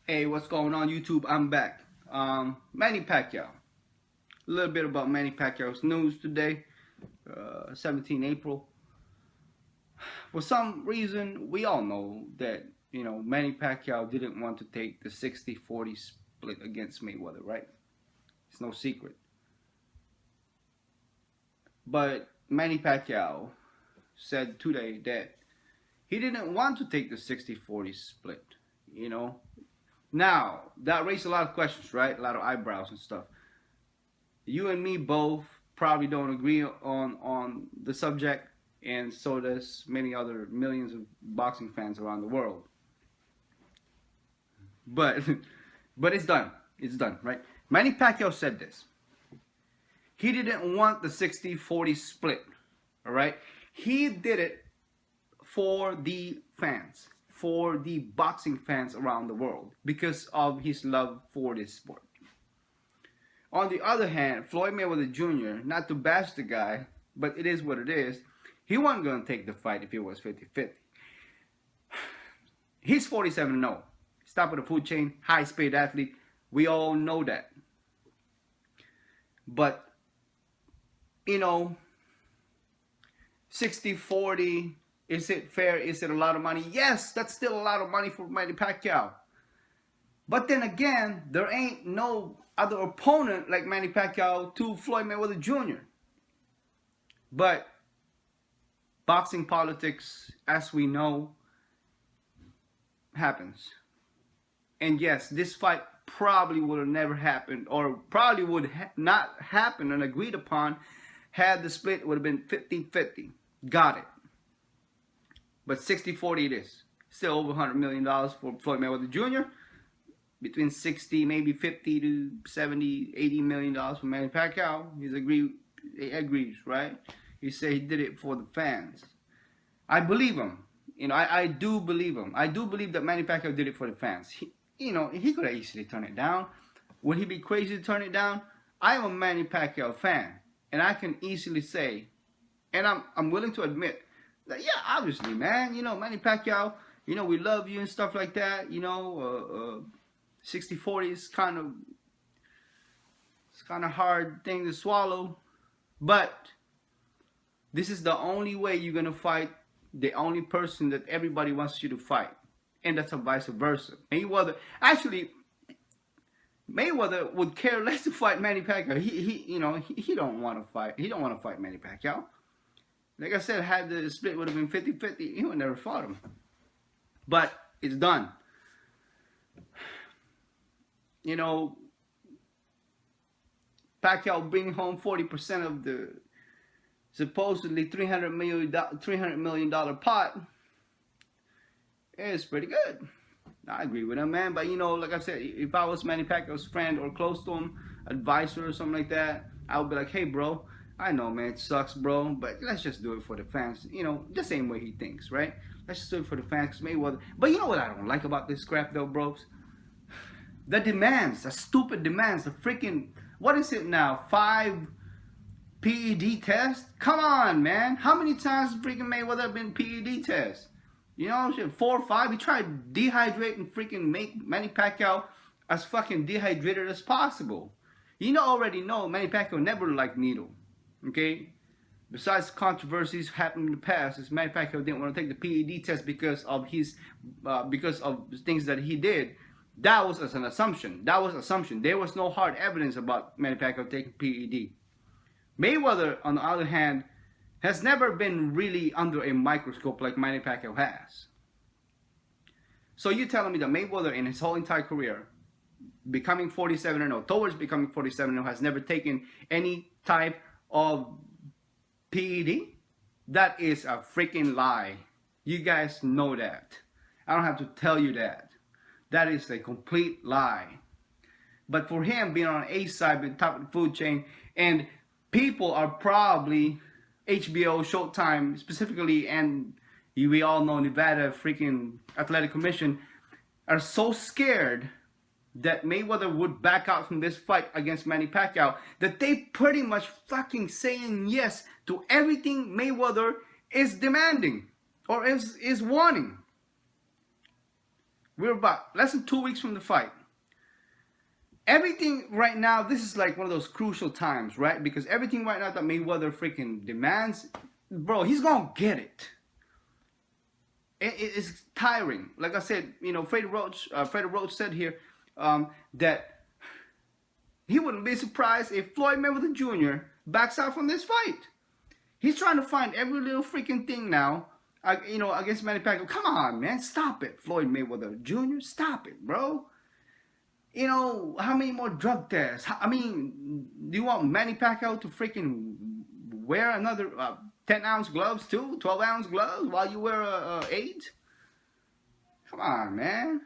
Hey, what's going on, YouTube? I'm back. Manny Pacquiao. A little bit about Manny Pacquiao's news today, 17 April. For some reason, we all know that, Manny Pacquiao didn't want to take the 60-40 split against Mayweather, right? It's no secret. But Manny Pacquiao said today that he didn't want to take the 60-40 split, you know. Now, that raised a lot of questions, right? A lot of eyebrows and stuff. You and me both probably don't agree on the subject, and so does many other millions of boxing fans around the world. But but it's done. It's done, right? Manny Pacquiao said this. He didn't want the 60-40 split. All right? He did it for the fans, for the boxing fans around the world, because of his love for this sport. On the other hand, Floyd Mayweather Jr., not to bash the guy, but it is what it is, he wasn't going to take the fight if it was 50-50. He's 47-0. He's top of the food chain, highest paid athlete. We all know that. But, 60-40, is it fair? Is it a lot of money? Yes, that's still a lot of money for Manny Pacquiao. But then again, there ain't no other opponent like Manny Pacquiao to Floyd Mayweather Jr. But boxing politics, as we know, happens. And yes, this fight probably would have never happened, or probably would not happen and agreed upon had the split would have been 50-50. Got it. But 60-40 it is. Still over $100 million for Floyd Mayweather Jr. Between 60, maybe 50 to 70, 80 million dollars for Manny Pacquiao. He agrees, right? He said he did it for the fans. I believe him. I do believe him. I do believe that Manny Pacquiao did it for the fans. He could have easily turned it down. Would he be crazy to turn it down? I am a Manny Pacquiao fan, and I can easily say, and I'm willing to admit that, yeah, obviously, man, Manny Pacquiao, we love you and stuff like that, 60-40 is kind of hard thing to swallow, but this is the only way you're gonna fight the only person that everybody wants you to fight, and that's a vice versa. Mayweather would care less to fight Manny Pacquiao. He don't want to fight. He don't want to fight Manny Pacquiao. Like I said, had the split would have been 50-50, he would never fought him. But it's done. Pacquiao bring home 40% of the supposedly $300 million pot. It's pretty good. I agree with him, man. But like I said, if I was Manny Pacquiao's friend or close to him, advisor or something like that, I would be like, hey, bro, I know, man, it sucks, bro, but let's just do it for the fans. The same way he thinks, right? Let's just do it for the fans. Mayweather. But you know what I don't like about this crap, though, bros? The demands, the stupid demands, the freaking, what is it now, 5 PED tests? Come on, man. How many times has freaking Mayweather been PED test? 4 or 5. He tried to dehydrate and freaking make Manny Pacquiao as fucking dehydrated as possible. Already know Manny Pacquiao never liked needle. Okay? Besides controversies happened in the past, is Manny Pacquiao didn't want to take the PED test because of things that he did. That was an assumption. There was no hard evidence about Manny Pacquiao taking PED. Mayweather, on the other hand, has never been really under a microscope like Manny Pacquiao has. So you're telling me that Mayweather in his whole entire career, becoming 47-0, towards becoming 47-0, has never taken any type of PED? That is a freaking lie. You guys know that. I don't have to tell you that. That is a complete lie. But for him being on A side, being top of the food chain, and people are probably HBO, Showtime specifically, and we all know Nevada freaking Athletic Commission, are so scared that Mayweather would back out from this fight against Manny Pacquiao that they pretty much fucking saying yes to everything Mayweather is demanding or is wanting. We're about less than 2 weeks from the fight. Everything right now, this is like one of those crucial times, right? Because everything right now that Mayweather freaking demands, bro, he's gonna get it. It's tiring. Like I said, you know, Freddie Roach said here that he wouldn't be surprised if Floyd Mayweather Jr. backs out from this fight. He's trying to find every little freaking thing now, you know, against Manny Pacquiao. Come on, man, stop it, Floyd Mayweather Jr. Stop it, bro. You know, how many more drug tests? I mean, do you want Manny Pacquiao to freaking wear another 10-ounce gloves too? 12-ounce gloves while you wear a 8? Come on, man.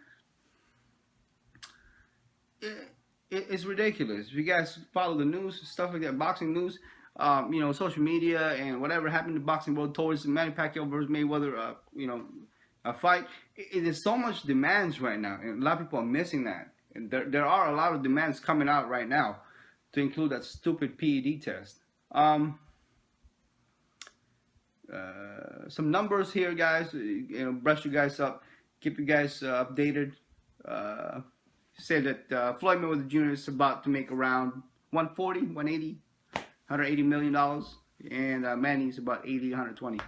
It's ridiculous. If you guys follow the news, stuff like that, boxing news, you know, social media and whatever happened in the boxing world towards Manny Pacquiao versus Mayweather, you know, a fight. There's so much demands right now, and a lot of people are missing that. And there are a lot of demands coming out right now, to include that stupid PED test. Some numbers here, guys. You know, brush you guys up, keep you guys updated. Say that Floyd Mayweather Jr. is about to make around 140, 180, $180 million, and Manny's about 80, 120.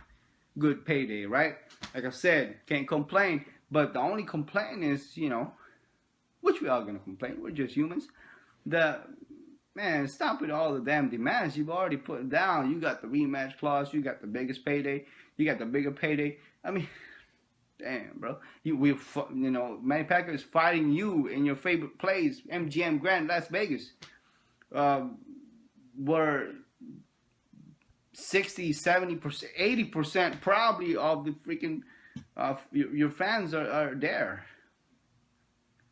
Good payday, right? Like I said, can't complain. But the only complaint is, you know, which we are gonna complain. We're just humans. Man, stop with all the damn demands you've already put down. You got the rematch clause. You got the biggest payday. You got the bigger payday. I mean, damn, bro. You know, Manny Pacquiao is fighting you in your favorite place, MGM Grand Las Vegas, where 60, 70%, 80% probably of the freaking your fans are there.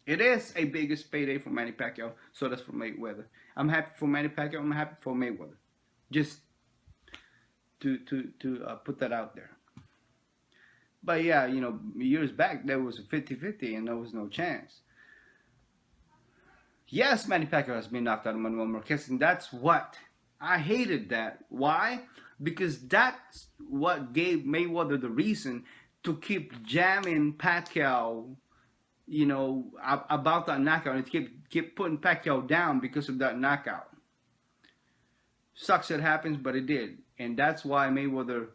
It is a biggest payday for Manny Pacquiao, so that's for Mayweather. I'm happy for Manny Pacquiao. I'm happy for Mayweather. Just to put that out there. But yeah, you know, years back there was a 50-50 and there was no chance. Yes, Manny Pacquiao has been knocked out of Manuel Marquez, and that's what I hated. That why? Because that's what gave Mayweather the reason to keep jamming Pacquiao, you know, about that knockout, and keep putting Pacquiao down because of that knockout. Sucks it happens, but it did. And that's why Mayweather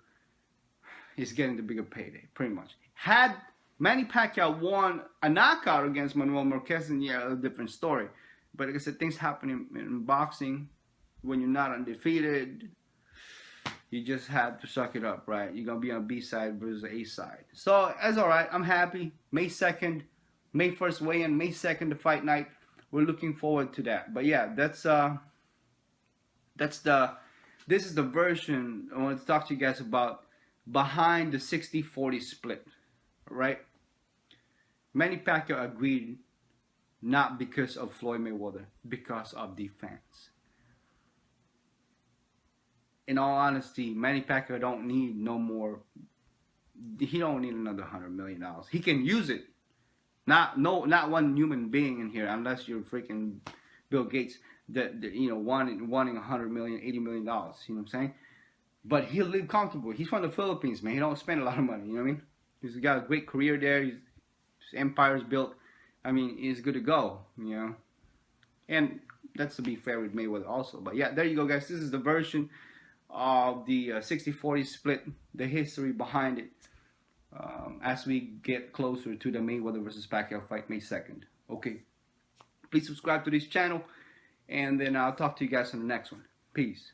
is getting the bigger payday, pretty much. Had Manny Pacquiao won a knockout against Manuel Marquez, and yeah, a different story. But like I said, things happen in boxing when you're not undefeated. You just have to suck it up, right? You're going to be on B side versus A side. So, that's all right. I'm happy. May 2nd. May 1st weigh-in, May 2nd, the fight night. We're looking forward to that. But yeah, this is the version I want to talk to you guys about behind the 60-40 split, right? Manny Pacquiao agreed not because of Floyd Mayweather, because of the fans. In all honesty, Manny Pacquiao don't need no more. He don't need another $100 million. He can use it. Not one human being in here, unless you're freaking Bill Gates, that you know, wanting $100 million, $80 million. You know what I'm saying? But he'll live comfortable. He's from the Philippines, man. He don't spend a lot of money. You know what I mean? He's got a great career there. His empire's built. I mean, he's good to go. You know, and that's to be fair with Mayweather also. But yeah, there you go, guys. This is the version of the 60-40 split, the history behind it. As we get closer to the Mayweather versus Pacquiao fight, May 2nd. Okay. Please subscribe to this channel, and then I'll talk to you guys on the next one. Peace.